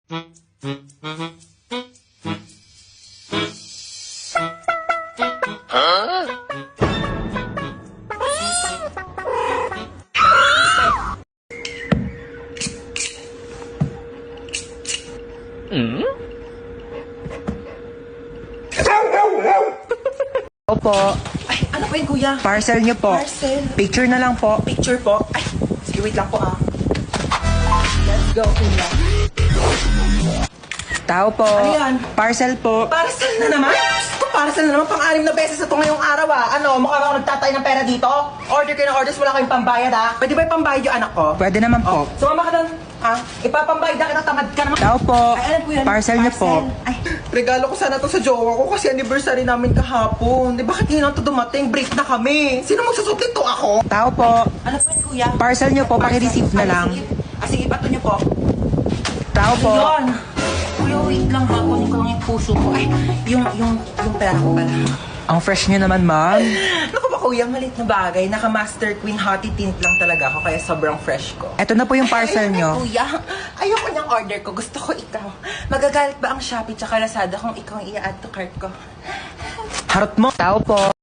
Opo. Ay, ano po yun, kuya? Parcel niyo po. Parcel. Picture na lang po. Picture po. Ay, sige, wait lang po Let's go, kuya. Tao po. Ano yan? Parcel po. Parcel na naman? Parcel na naman. Pang-anim na beses ito ngayong araw, Ano, mukha ba ako nagtatay ng pera dito? Order kayo ng orders, wala kayong pambayad, Pwede ba ipambayad yung anak ko? Pwede naman po. Sumama ka doon, Ipapambayad na kita, tamad ka naman. Tao po. Ay, alam ko yan. Parcel niyo po. Ay, regalo ko sana to sa jowa ko kasi anniversary namin kahapon. Bakit ngayon to dumating? Break na kami. Sino magsusot nito ako? Tao po. Ano po yan, kuya? Parcel niyo po. Paki-receive na lang. Sige, pato niyo po. Tao po. Yun. Kuya, wait lang, kunin ko lang yung puso ko. Ay, yung pera ko pala. Ang fresh niyo naman, ma'am. Naku ba, kuya, malit na bagay. Naka-Master Queen Hottie Tint lang talaga ako, kaya sobrang fresh ko. Ito na po yung parcel niyo. Kuya, ayoko niyang order ko. Gusto ko ikaw. Magagalit ba ang Shopee tsaka Lazada kung ikaw ang i-add to cart ko? Harot mo. Tao po.